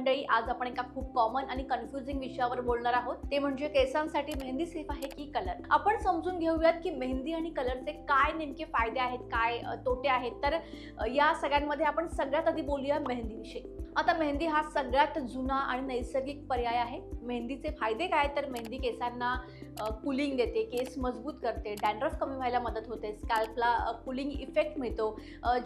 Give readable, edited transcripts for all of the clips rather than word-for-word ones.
मंडळी, आज आपण एका खूप कॉमन आणि कन्फ्युजिंग विषयावर बोलणार आहोत, ते म्हणजे केसांसाठी मेहंदी सेफ आहे की कलर. आपण समजून घेऊयात की मेहंदी आणि कलरचे काय नेमके फायदे आहेत, काय तोटे आहेत. तर या सगळ्यांमध्ये आपण सगळ्यात आधी बोलूया मेहंदीविषयी. आता मेहंदी हा सगळ्यात जुना आणि नैसर्गिक पर्याय आहे. मेहंदीचे फायदे काय, तर मेहंदी केसांना कूलिंग देते, केस मजबूत करते, डॅन्ड्रफ कमी व्हायला मदत होते, स्कॅल्पला कूलिंग इफेक्ट मिळतो.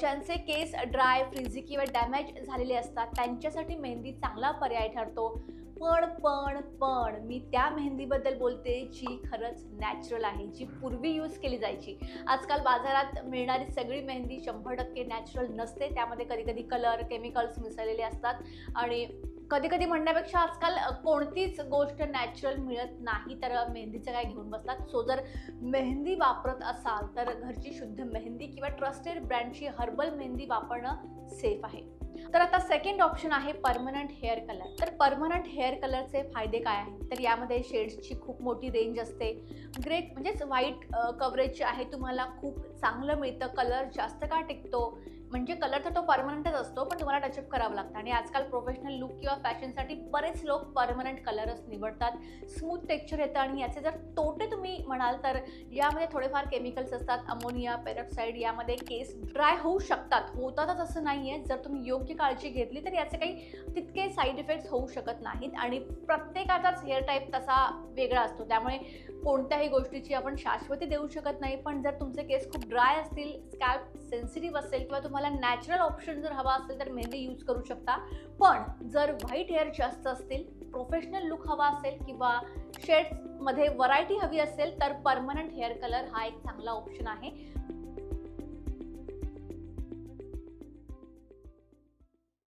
ज्यांचे केस ड्राय, फ्रिझी किंवा डॅमेज झालेले असतात त्यांच्यासाठी मेहंदी चांगला पर्याय ठरतो. पण मी त्या मेहंदीबद्दल बोलते जी खरंच नॅचरल आहे, जी पूर्वी यूज केली जायची. आजकाल बाजारात मिळणारी सगळी मेहंदी 100% नॅचरल नसते. त्यामध्ये कधी कलर, केमिकल्स मिसळलेले असतात आणि कधी म्हणण्यापेक्षा आजकाल कोणतीच गोष्ट नॅचरल मिळत नाही, तर मेहंदीचं काय घेऊन बसतात. सो जर मेहंदी वापरत असाल तर घरची शुद्ध मेहंदी किंवा ट्रस्टेड ब्रँडची हर्बल मेहंदी वापरणं सेफ आहे. तर आता सेकंड ऑप्शन आहे परमनंट हेअर कलर. तर परमनंट हेअर कलरचे फायदे काय आहेत, तर यामध्ये शेड्सची खूप मोठी रेंज असते. ग्रे म्हणजेच व्हाईट कव्हरेज आहे तुम्हाला खूप चांगलं मिळतं. कलर जास्त काळ टिकतो. म्हणजे कलर तर तो परमनंटच असतो, पण तुम्हाला टचअप करावं लागतं. आणि आजकाल प्रोफेशनल लुक किंवा फॅशनसाठी बरेच लोक परमनंट कलरच निवडतात. स्मूथ टेक्स्चर येतं. आणि याचे जर तोटे तुम्ही म्हणाल तर यामध्ये थोडेफार केमिकल्स असतात, अमोनिया, पेरोक्साईड. यामध्ये केस ड्राय होऊ शकतात, होतातच असं नाही आहे. जर तुम्ही योग्य काळजी घेतली तर याचे काही तितके साईड इफेक्ट्स होऊ शकत नाहीत. आणि प्रत्येकाचाच हेअर टाईप तसा वेगळा असतो, त्यामुळे कोणत्याही गोष्टीची आपण शाश्वती देऊ शकत नाही. पण जर तुमचे केस खूप ड्राय असतील, स्कॅल्प सेन्सिटिव्ह असेल किंवा तुम्हाला नॅचरल ऑप्शन जर हवा असेल तर मेहंदी यूज करू शकता. पण जर व्हाईट हेअर जास्त असतील, प्रोफेशनल लुक हवा असेल किंवा शेड्समध्ये व्हरायटी हवी असेल तर परमनंट हेअर कलर हा एक चांगला ऑप्शन आहे.